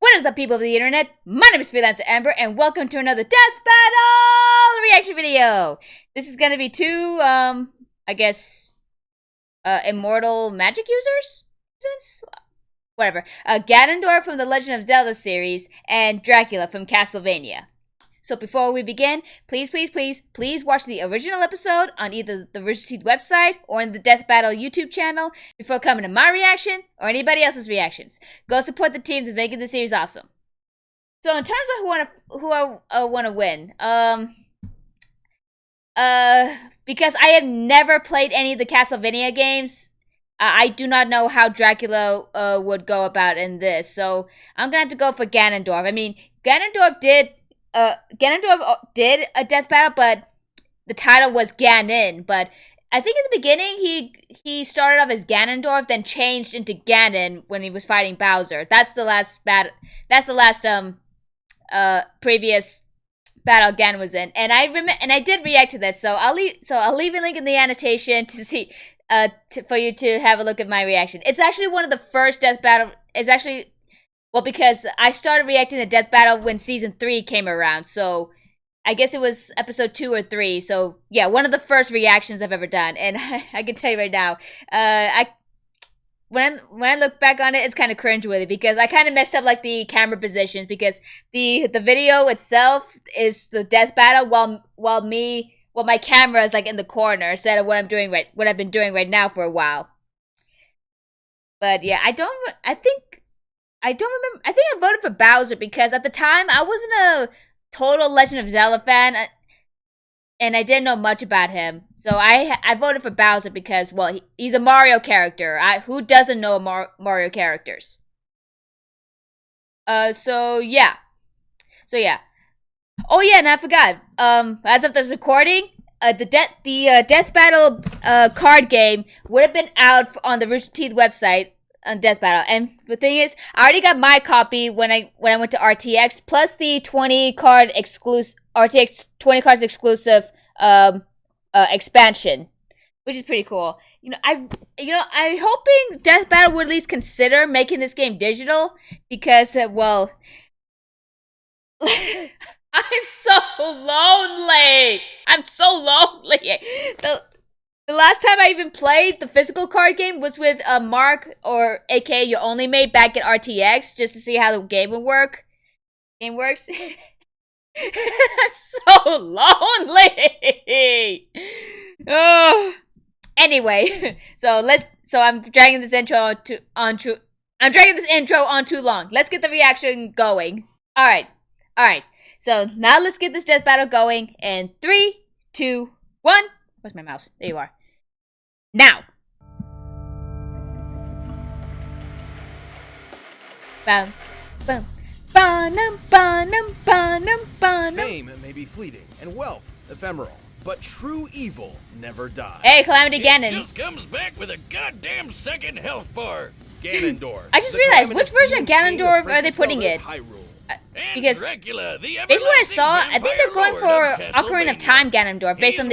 What is up, people of the internet? My name is Freelancer Amber, and welcome to another Death Battle reaction video! This is gonna be two, immortal magic users? Whatever. Ganondorf from the Legend of Zelda series, and Dracula from Castlevania. So before we begin, please watch the original episode on either the Rooster Teeth website or in the Death Battle YouTube channel before coming to my reaction or anybody else's reactions. Go support the team that's making the series awesome. So in terms of who I want to win, because I have never played any of the Castlevania games, I do not know how Dracula would go about in this. So I'm gonna have to go for Ganondorf. I mean, Ganondorf did a death battle, but the title was Ganon. But I think in the beginning he started off as Ganondorf, then changed into Ganon when he was fighting Bowser. That's the last previous battle Ganon was in, and I did react to that. So I'll leave a link in the annotation to see for you to have a look at my reaction. It's actually one of the first death battle. It's actually. Well, because I started reacting to Death Battle when Season 3 came around, so I guess it was Episode 2 or 3, so yeah, one of the first reactions I've ever done, and I can tell you right now, when I look back on it, it's kind of cringeworthy, because I kind of messed up, like, the camera positions, because the video itself is the Death Battle, while my camera is, like, in the corner, instead of what I've been doing right now for a while. But yeah, I think I voted for Bowser because at the time I wasn't a total Legend of Zelda fan, and I didn't know much about him. So I voted for Bowser because, well, he's a Mario character. Who doesn't know Mario characters? So yeah. Oh yeah, and I forgot. As of this recording, the Death Battle card game would have been out on the Rooster Teeth website on Death Battle, and the thing is, I already got my copy when I went to RTX, plus the 20 cards exclusive expansion, which is pretty cool. I'm hoping Death Battle would at least consider making this game digital, because well, I'm so lonely. The last time I even played the physical card game was with Mark, or aka Your Only Mate, back at RTX, just to see how the game would work. Game works. I'm so lonely. Oh. Anyway, so I'm dragging this intro on too long. Let's get the reaction going. All right. So now let's get this death battle going in 3, 2, 1. Where's my mouse? There you are. Now. Bum, bum, ba-num, ba-num, ba-num, ba-num. Fame may be fleeting and wealth ephemeral, but true evil never dies. Hey, Calamity Ganon. It just comes back with a goddamn second health bar. Ganondorf. I just realized, which version of Ganondorf are they putting it? Because Dracula, based on what I saw, I think they're going for Ocarina of Time Ganondorf, based on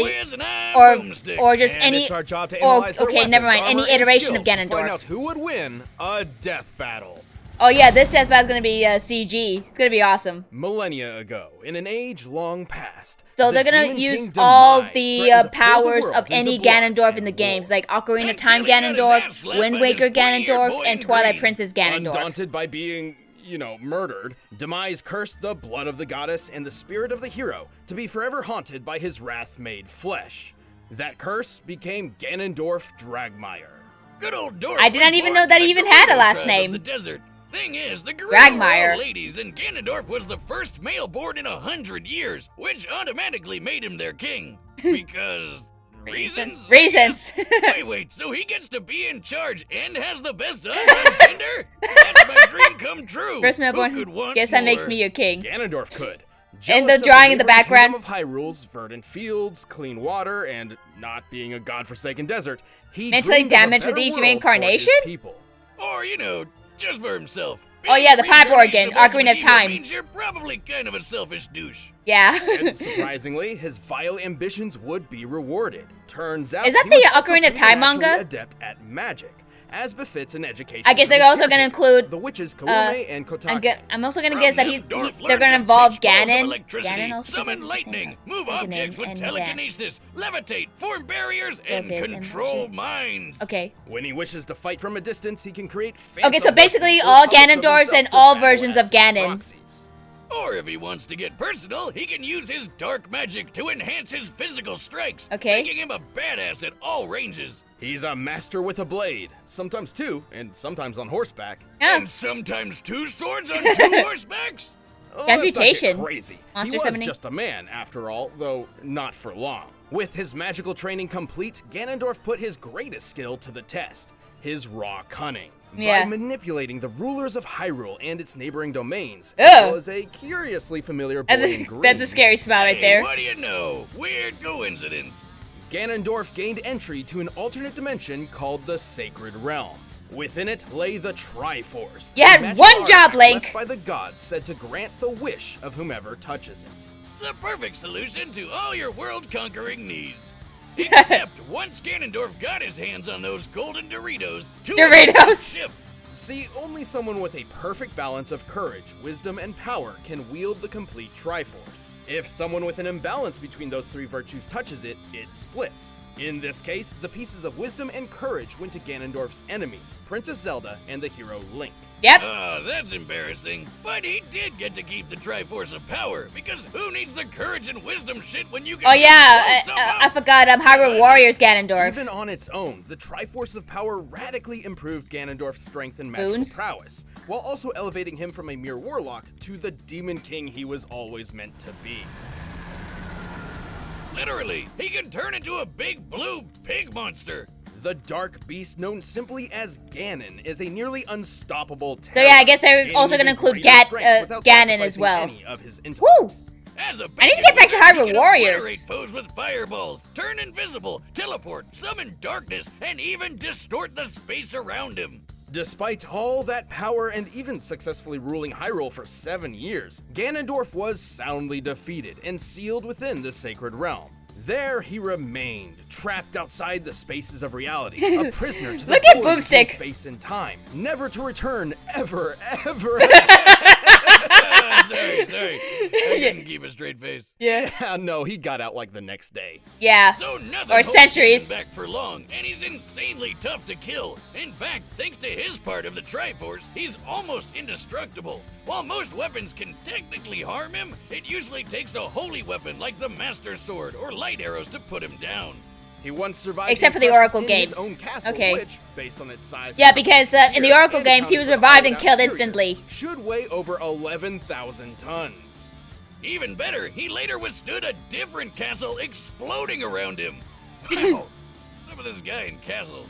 or just any, never mind, any iteration of Ganondorf. Find out who would win a death battle. Oh yeah, this death battle is gonna be CG. It's gonna be awesome. Millennia ago, in an age long past, so they're gonna use all the powers of any Ganondorf in the games, like Ocarina of Time Ganondorf, Wind Waker Ganondorf, and Twilight Princess Ganondorf. Undaunted by being, murdered, Demise cursed the blood of the goddess and the spirit of the hero to be forever haunted by his wrath made flesh. That curse became Ganondorf Dragmire. Good old Dorf. I did not even know that he even had a last name. The desert. Thing is, the Dragmire. ladies, and Ganondorf was the first male born in 100 years, which automatically made him their king. Because reasons. Wait, so he gets to be in charge and has the best odds on Tinder? That's my dream come true. First male born. Guess that makes me your king. Ganondorf could. And the drawing in the background of Hyrule's verdant fields, clean water, and not being a godforsaken desert, he mentally damaged with each reincarnation? Or, just for himself. Oh yeah, the pipe organ, Ocarina of Time. Means you're probably kind of a selfish douche. Yeah. And surprisingly, his vile ambitions would be rewarded. Turns out, is that the Ocarina of Time manga? Adept at magic, as befits an education. I guess they're also going to include the witches Kawame and Kotake. I'm also going to guess that they're going to involve Ganon. Ganon also summon lightning, move objects with telekinesis, levitate, form barriers, and control minds. Okay. When he wishes to fight from a distance, he can create. Okay, so basically all Ganondorfs and all versions of Ganon. Proxies. Or if he wants to get personal, he can use his dark magic to enhance his physical strikes, making him a badass at all ranges. He's a master with a blade, sometimes two, and sometimes on horseback. And sometimes two swords on two horsebacks? Oh, Transmutation. Crazy. Monster He was summoning. just a man, after all, though not for long. With his magical training complete, Ganondorf put his greatest skill to the test, his raw cunning. By manipulating the rulers of Hyrule and its neighboring domains, as was a curiously familiar boy in green. That's a scary smile right there. What do you know? Weird coincidence. Ganondorf gained entry to an alternate dimension called the Sacred Realm. Within it lay the TRIFORCE. You had one job, Link! Left by the gods said to grant the wish of whomever touches it. The perfect solution to all your world-conquering needs. Except once Ganondorf got his hands on those golden Doritos, ship. See, only someone with a perfect balance of courage, wisdom, and power can wield the complete Triforce. If someone with an imbalance between those three virtues touches it, it splits. In this case, the pieces of wisdom and courage went to Ganondorf's enemies, Princess Zelda and the hero Link. Yep. That's embarrassing. But he did get to keep the Triforce of Power, because who needs the courage and wisdom shit when you can I forgot, Hyrule Warriors Ganondorf. Even on its own, the Triforce of Power radically improved Ganondorf's strength and magical prowess, while also elevating him from a mere warlock to the Demon King he was always meant to be. Literally, he can turn into a big blue pig monster. The dark beast known simply as Ganon is a nearly unstoppable terror. So yeah, I guess they're also going to include Ganon as well. Woo! I need to get back to Hyrule Warriors. Pose with fireballs, turn invisible, teleport, summon darkness, and even distort the space around him. Despite all that power and even successfully ruling Hyrule for 7 years, Ganondorf was soundly defeated and sealed within the Sacred Realm. There he remained, trapped outside the spaces of reality, a prisoner to the Look at Boomstick. Space and time, never to return ever. Sorry. I couldn't keep a straight face. Yeah, no, he got out like the next day. Yeah, so or centuries. Back for long, and he's insanely tough to kill. In fact, thanks to his part of the Triforce, he's almost indestructible. While most weapons can technically harm him, it usually takes a holy weapon like the Master Sword or light arrows to put him down. He once survived, except for the Oracle games. His own castle, which, based on its size, because in the Oracle games he was revived and killed instantly. Should weigh over 11,000 tons. Even better, he later withstood a different castle exploding around him. Wow, some of this guy in castles.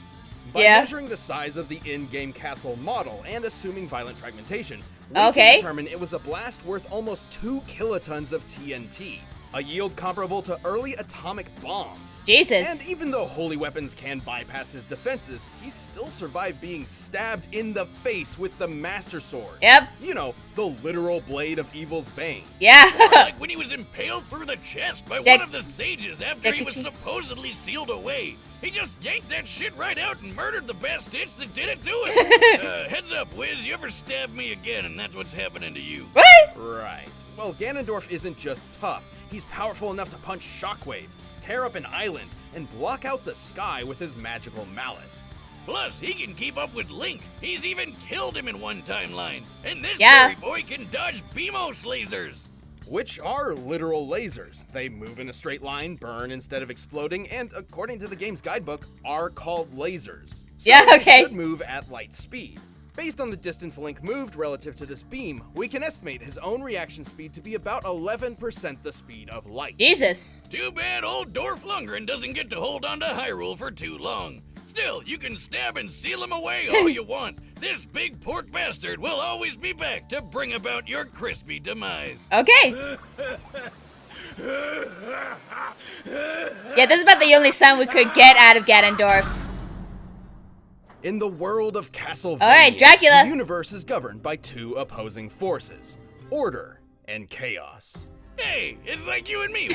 By measuring the size of the in-game castle model and assuming violent fragmentation, we can determine it was a blast worth almost 2 kilotons of TNT. A yield comparable to early atomic bombs. Jesus. And even though holy weapons can bypass his defenses, he still survived being stabbed in the face with the Master Sword. Yep. You know, the literal blade of evil's bane. Yeah. Like when he was impaled through the chest by one of the sages after he was supposedly sealed away. He just yanked that shit right out and murdered the bastard that did it to him. Heads up, Wiz, you ever stab me again and that's what's happening to you. What? Right. Well, Ganondorf isn't just tough. He's powerful enough to punch shockwaves, tear up an island, and block out the sky with his magical malice. Plus, he can keep up with Link. He's even killed him in one timeline. And this fairy boy can dodge Beamos lasers. Which are literal lasers. They move in a straight line, burn instead of exploding, and according to the game's guidebook, are called lasers. So they should move at light speed. Based on the distance Link moved relative to this beam, we can estimate his own reaction speed to be about 11% the speed of light. Jesus. Too bad old Dorf Lundgren doesn't get to hold on to Hyrule for too long. Still, you can stab and seal him away all you want. This big pork bastard will always be back to bring about your crispy demise. Okay. Yeah, this is about the only sound we could get out of Ganondorf. In the world of Castlevania, Alright, Dracula. The universe is governed by two opposing forces, order and chaos. Hey, it's like you and me.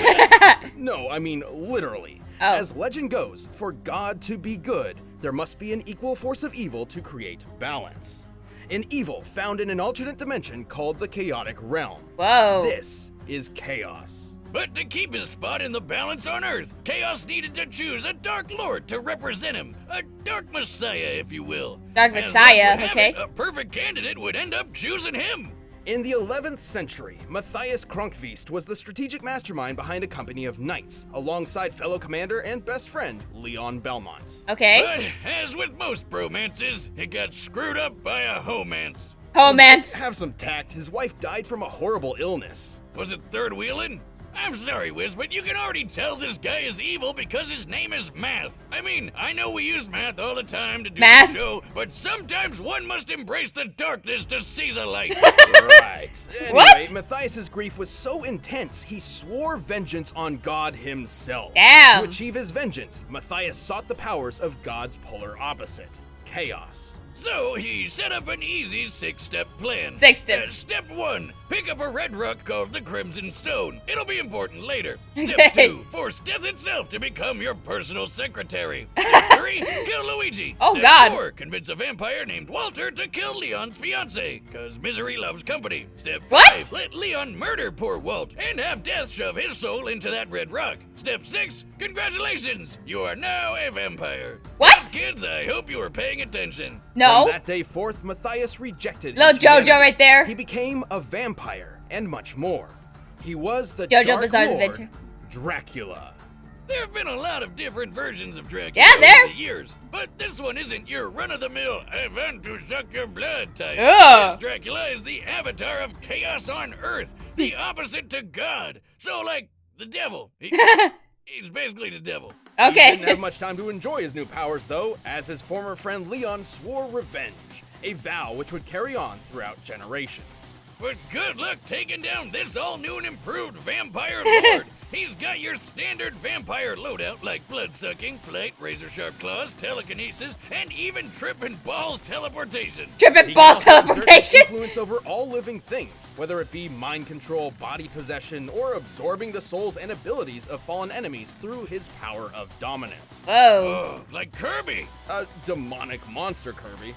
No, I mean literally. Oh. As legend goes, for God to be good, there must be an equal force of evil to create balance. An evil found in an alternate dimension called the chaotic realm. Whoa. This is chaos. But to keep his spot in the balance on Earth, Chaos needed to choose a Dark Lord to represent him. A Dark Messiah, if you will. Dark As Messiah, luck would have okay. it, a perfect candidate would end up choosing him. In the 11th century, Matthias Kronkvist was the strategic mastermind behind a company of knights, alongside fellow commander and best friend, Leon Belmont. Okay. But as with most bromances, it got screwed up by a homance. Homance. Have some tact, his wife died from a horrible illness. Was it third wheeling? I'm sorry, Wiz, but you can already tell this guy is evil because his name is Math. I mean, I know we use math all the time to do Math? the show, but sometimes one must embrace the darkness to see the light. Right. Anyway, What? Matthias's grief was so intense, he swore vengeance on God himself. Damn. To achieve his vengeance, Matthias sought the powers of God's polar opposite, chaos. So he set up an easy 6-step plan. 6-step. Step 1, pick up a red rock called the Crimson Stone. It'll be important later. Okay. Step 2, force death itself to become your personal secretary. Step 3, kill Luigi. Oh, Step God. 4, convince a vampire named Walter to kill Leon's fiance, cause misery loves company. Step 5, What? let Leon murder poor Walt and have death shove his soul into that red rock. Step 6, congratulations, you are now a vampire. What? Now, kids, I hope you were paying attention. No. From that day forth, Matthias rejected Little his JoJo humanity. right there. He became a vampire, and much more. He was the JoJo Dark Bizarre's Lord, Adventure. Dracula. There have been a lot of different versions of Dracula Yeah, there. over the years, but this one isn't your run-of-the-mill, I want to suck your blood type. Ugh. This Dracula is the avatar of chaos on Earth, the opposite to God. So, like, the devil. He's basically the devil. He Okay. didn't have much time to enjoy his new powers, though, as his former friend Leon swore revenge, a vow which would carry on throughout generations. But good luck taking down this all-new and improved vampire lord. He's got your standard vampire loadout like blood-sucking, flight, razor-sharp claws, telekinesis, and even tripping balls teleportation. Tripping He ball can also exert his teleportation. influence over all living things, whether it be mind control, body possession, or absorbing the souls and abilities of fallen enemies through his power of dominance. Whoa. Oh, like Kirby. A demonic monster, Kirby.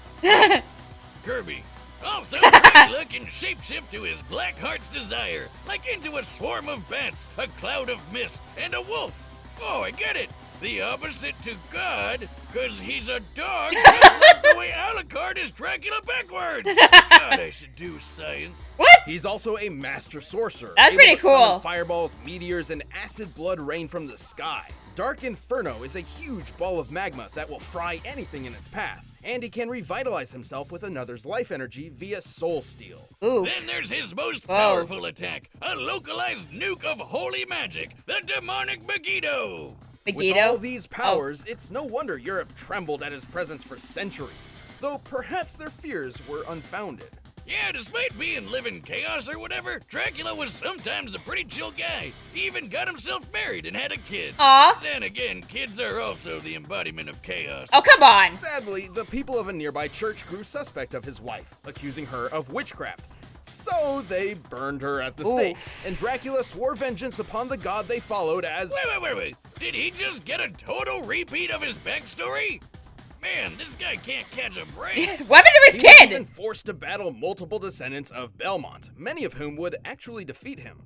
Kirby. Also, Dracula can shapeshift to his black heart's desire, like into a swarm of bats, a cloud of mist, and a wolf. Oh, I get it. The opposite to God, because he's a dog, just like the way Alucard is Dracula backwards. God, I should do science. What? He's also a master sorcerer. That's able pretty to summon cool. Fireballs, meteors, and acid blood rain from the sky. Dark Inferno is a huge ball of magma that will fry anything in its path, and he can revitalize himself with another's life energy via Soul Steal. Oof. Then there's his most Whoa. powerful attack, a localized nuke of holy magic, the demonic Megiddo. With all Megiddo. these powers, it's no wonder Europe trembled at his presence for centuries, though perhaps their fears were unfounded. Yeah, despite being living chaos or whatever, Dracula was sometimes a pretty chill guy. He even got himself married and had a kid. Aw. Then again, kids are also the embodiment of chaos. Oh, come on. Sadly, the people of a nearby church grew suspect of his wife, accusing her of witchcraft. So they burned her at the stake, Oof. and Dracula swore vengeance upon the god they followed as... Wait. Did he just get a total repeat of his backstory? Man, this guy can't catch a break. What happened to his He was even kid? forced to battle multiple descendants of Belmont, many of whom would actually defeat him.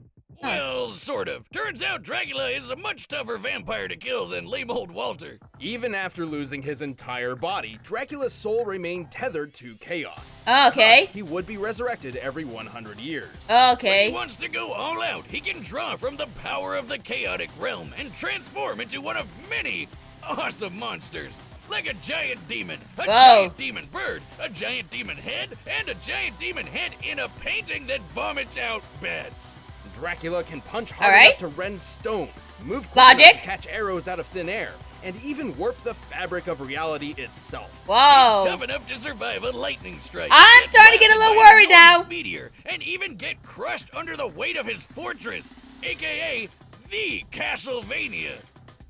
Well, sort of. Turns out Dracula is a much tougher vampire to kill than lame old Walter. Even after losing his entire body, Dracula's soul remained tethered to chaos. Okay. Thus, he would be resurrected every 100 years. When Okay. he wants to go all out, he can draw from the power of the chaotic realm and transform into one of many awesome monsters. Like a giant demon, a Whoa. giant demon bird, a giant demon head, and a giant demon head in a painting that vomits out bats. Dracula can punch hard All right. enough to rend stone, move quick enough Logic. to catch arrows out of thin air, and even warp the fabric of reality itself. Tough Whoa. enough to survive a lightning strike. I'm starting to get a little blasted by an worried now. enormous Meteor, and even get crushed under the weight of his fortress, aka the Castlevania.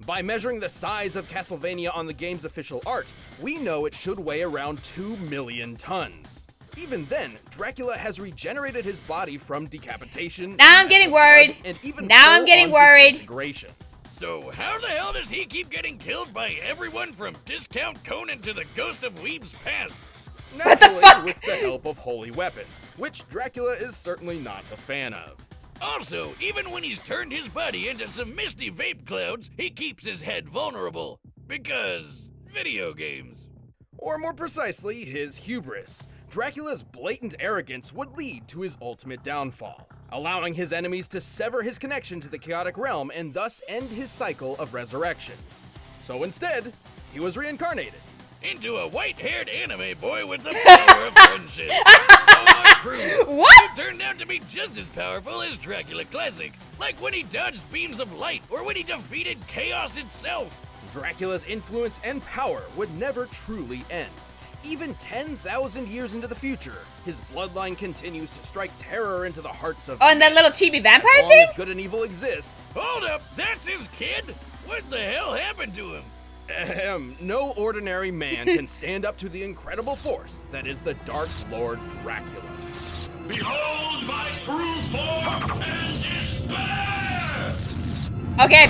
By measuring the size of Castlevania on the game's official art, we know it should weigh around 2 million tons. Even then, Dracula has regenerated his body from decapitation. Now I'm getting worried. And even now I'm getting worried. Disintegration. So how the hell does he keep getting killed by everyone from Discount Conan to the Ghost of Weeb's Past? What the fuck? With the help of holy weapons, which Dracula is certainly not a fan of. Also, even when he's turned his body into some misty vape clouds, he keeps his head vulnerable. Because video games. Or more precisely, his hubris. Dracula's blatant arrogance would lead to his ultimate downfall, allowing his enemies to sever his connection to the chaotic realm and thus end his cycle of resurrections. So instead, he was reincarnated. Into a white-haired anime boy with the power of friendship. So unproved. What? Who turned out to be just as powerful as Dracula Classic. Like when he dodged beams of light, or when he defeated chaos itself. Dracula's influence and power would never truly end. Even 10,000 years into the future, his bloodline continues to strike terror into the hearts of Oh, and that little chibi vampire as long thing? as good and evil exist. Hold up, that's his kid? What the hell happened to him? No ordinary man can stand up to the incredible force that is the Dark Lord Dracula. Behold my true form and despair! Okay,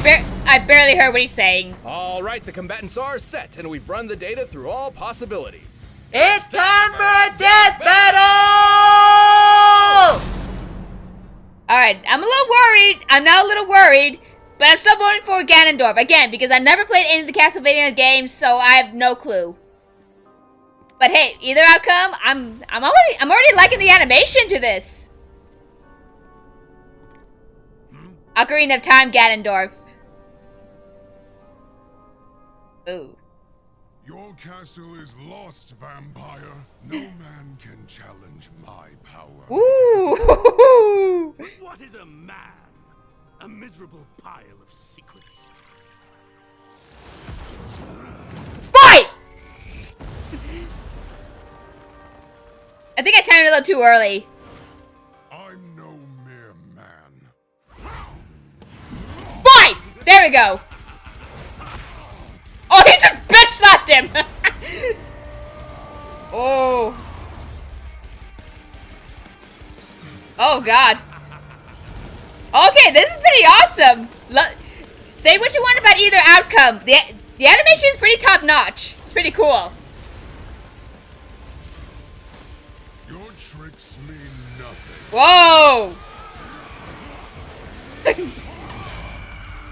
I barely heard what he's saying. All right, the combatants are set, and we've run the data through all possibilities. It's time for a death battle! Alright, I'm a little worried. I'm now a little worried. But I'm still voting for Ganondorf, again, because I never played any of the Castlevania games, so I have no clue. But hey, either outcome, I'm already liking the animation to this. Ocarina of Time, Ganondorf. Ooh. Your castle is lost, vampire. No man can challenge my power. Ooh. What is a man? A miserable pile of secrets. Fight! I think I timed it a little too early. I'm no mere man. Fight! There we go. Oh, he just bitch slapped him. Oh. Oh, God. Okay, this is pretty awesome. Say what you want about either outcome. The animation is pretty top-notch. It's pretty cool. Your tricks mean nothing. Whoa!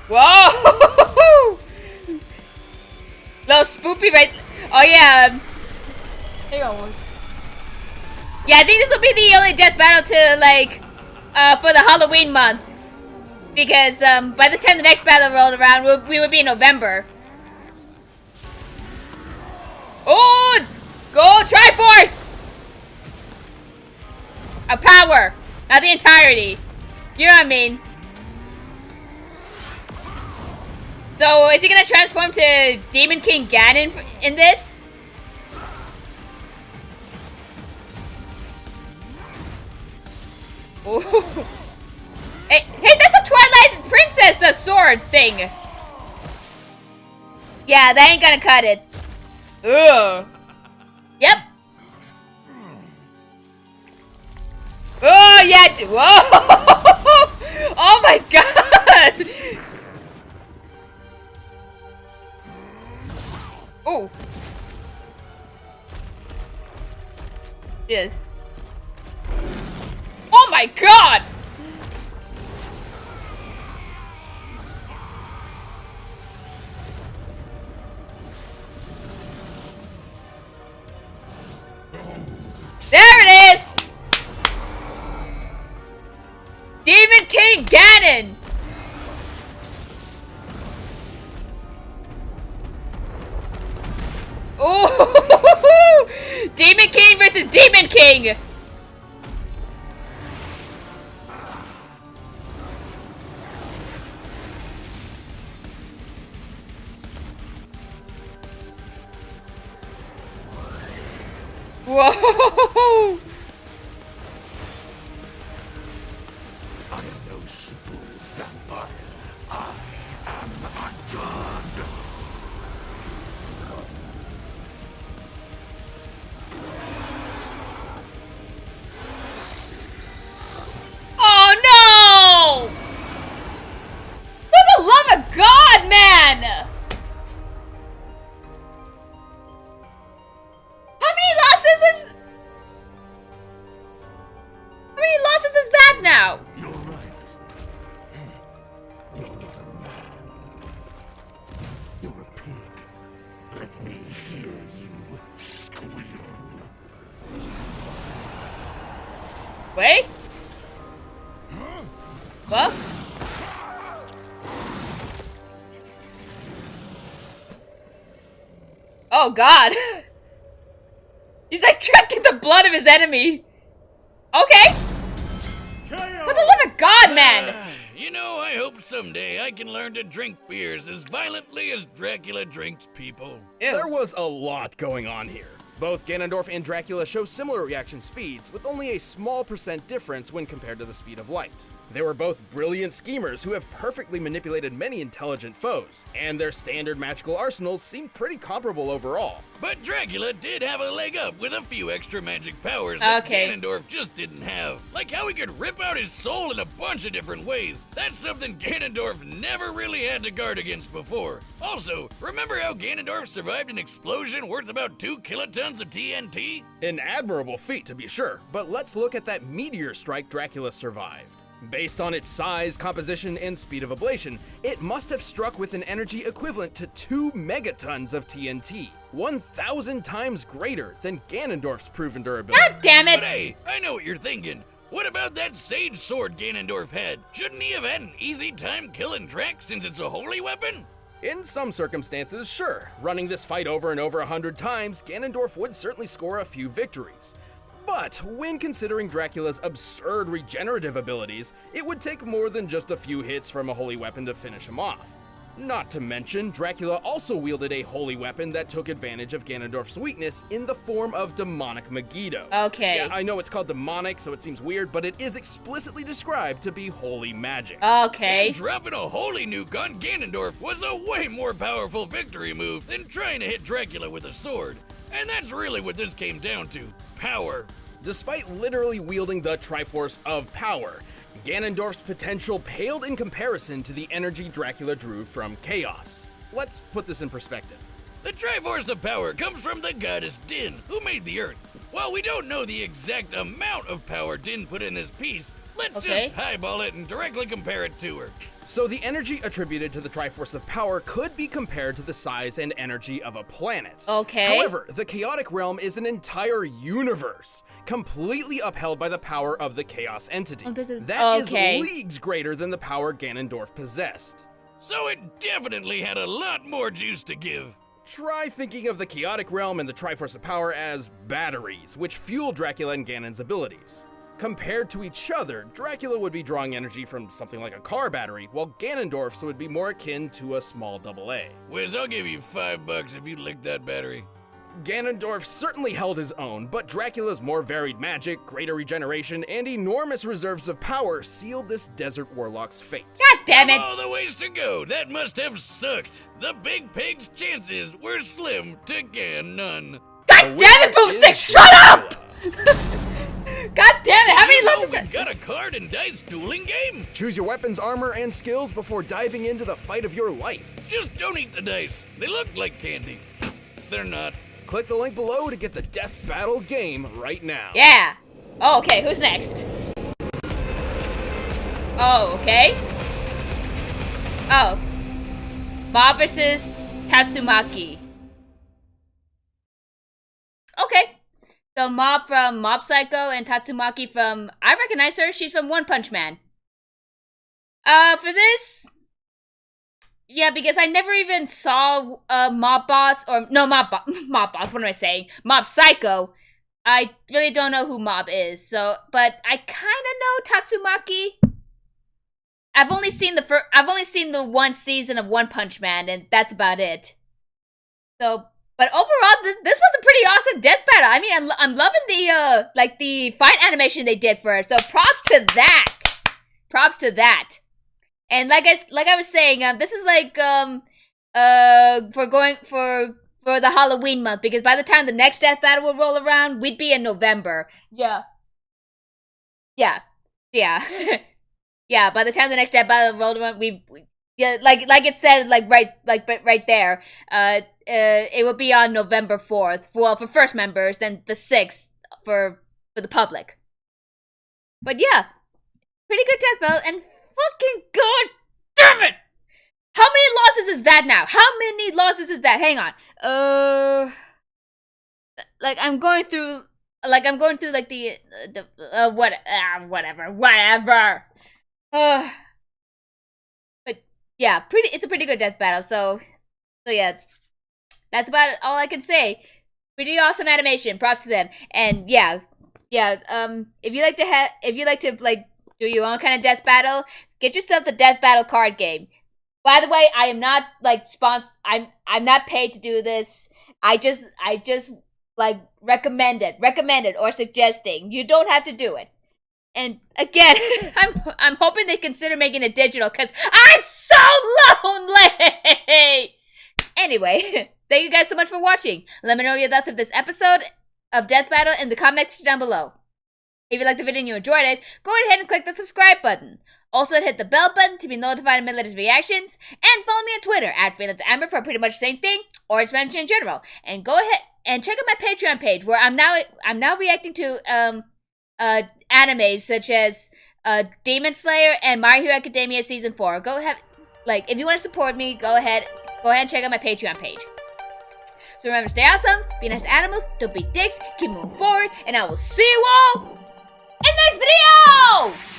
Whoa! Little spoopy right. Oh yeah. Hang on. Yeah, I think this will be the only death battle to like for the Halloween month, because by the time the next battle rolled around, we would be in November. Oh, go TRIFORCE! A power, not the entirety. You know what I mean? So, is he gonna transform to Demon King Ganon in this? Ooh. Hey, that's the Twilight Princess sword thing. Yeah, that ain't gonna cut it. Ugh. Yep. Oh, yeah. Whoa. Oh, my God. Oh. Yes. Oh my God! There it is! Demon King Ganon! Ooh! Demon King versus Demon King! Whoa! I am no simple vampire. I am a god. Well. Oh God. He's like drinking the blood of his enemy. Okay. For the love of God, man. You know, I hope someday I can learn to drink beers as violently as Dracula drinks people. Ew. There was a lot going on here. Both Ganondorf and Dracula show similar reaction speeds, with only a small % difference when compared to the speed of light. They were both brilliant schemers who have perfectly manipulated many intelligent foes, and their standard magical arsenals seem pretty comparable overall. But Dracula did have a leg up with a few extra magic powers that Okay. Ganondorf just didn't have. Like how he could rip out his soul in a bunch of different ways. That's something Ganondorf never really had to guard against before. Also, remember how Ganondorf survived an explosion worth about 2 kilotons of TNT? An admirable feat, to be sure, but let's look at that meteor strike Dracula survived. Based on its size, composition, and speed of ablation, it must have struck with an energy equivalent to 2 megatons of TNT, 1,000 times greater than Ganondorf's proven durability. God damn But it. hey, I know what you're thinking. What about that sage sword Ganondorf had? Shouldn't he have had an easy time killing Drac since it's a holy weapon? In some circumstances, sure. Running this fight over and over 100 times, Ganondorf would certainly score a few victories. But when considering Dracula's absurd regenerative abilities, it would take more than just a few hits from a holy weapon to finish him off. Not to mention, Dracula also wielded a holy weapon that took advantage of Ganondorf's weakness in the form of demonic Megiddo. Okay. Yeah, I know it's called demonic, so it seems weird, but it is explicitly described to be holy magic. Okay. And dropping a holy nuke on Ganondorf was a way more powerful victory move than trying to hit Dracula with a sword. And that's really what this came down to. Power. Despite literally wielding the Triforce of Power, Ganondorf's potential paled in comparison to the energy Dracula drew from chaos. Let's put this in perspective. The Triforce of Power comes from the goddess Din, who made the Earth. While we don't know the exact amount of power Din put in this piece, let's Okay. just highball it and directly compare it to her. So the energy attributed to the Triforce of Power could be compared to the size and energy of a planet. Okay. However, the chaotic realm is an entire universe, completely upheld by the power of the chaos entity. Oh, there's a- That is okay. leagues greater than the power Ganondorf possessed. So it definitely had a lot more juice to give. Try thinking of the chaotic realm and the Triforce of Power as batteries, which fuel Dracula and Ganon's abilities. Compared to each other, Dracula would be drawing energy from something like a car battery, while Ganondorf's would be more akin to a small AA. Wiz, I'll give you $5 if you lick that battery. Ganondorf certainly held his own, but Dracula's more varied magic, greater regeneration, and enormous reserves of power sealed this desert warlock's fate. God damn it. All the ways to go, that must have sucked. The big pig's chances were slim to none. God damn it, Boomstick, shut up! God damn it, how many lessons? We've got a card and dice dueling game. Choose your weapons, armor, and skills before diving into the fight of your life. Just don't eat the dice. They look like candy. They're not. Click the link below to get the Death Battle game right now. Yeah. Oh, okay, who's next? Oh, okay. Oh. Mob versus Tatsumaki. Okay. So Mob from Mob Psycho and Tatsumaki from... I recognize her. She's from One Punch Man. For this... Yeah, because I never even saw Mob Boss, or... No, Mob Boss, what am I saying? Mob Psycho. I really don't know who Mob is, so... But I kind of know Tatsumaki. I've only seen the one season of One Punch Man, and that's about it. So... But overall, this was a pretty awesome death battle. I mean, I'm loving the, the fight animation they did for it. So props to that. Props to that. And like I was saying, this is for the Halloween month, because by the time the next death battle will roll around, we'd be in November. Yeah. Yeah. Yeah, by the time the next death battle rolled around, like it said, right there, it will be on November 4th, for first members, and the 6th for the public. But yeah, pretty good death battle, and fucking god damn it! How many losses is that now? How many losses is that? Hang on. I'm going through whatever. But yeah, it's a pretty good death battle. So yeah, that's about all I can say. Pretty awesome animation. Props to them. And yeah. If you like to like do your own kind of death battle, get yourself the death battle card game. By the way, I am not like I'm not paid to do this. I just like recommend it or suggesting. You don't have to do it. And again, I'm hoping they consider making it digital because I'm so lonely. Anyway, thank you guys so much for watching. Let me know your thoughts of this episode of Death Battle in the comments down below. If you liked the video and you enjoyed it, go ahead and click the subscribe button. Also, hit the bell button to be notified of my latest reactions, and follow me on Twitter at FEATS for pretty much the same thing, or expansion in general. And go ahead and check out my Patreon page, where I'm now reacting to animes such as Demon Slayer and My Hero Academia Season 4. Go ahead, like, if you want to support me, go ahead and check out my Patreon page. So remember, stay awesome, be nice to animals, don't be dicks, keep moving forward, and I will see you all in the next video!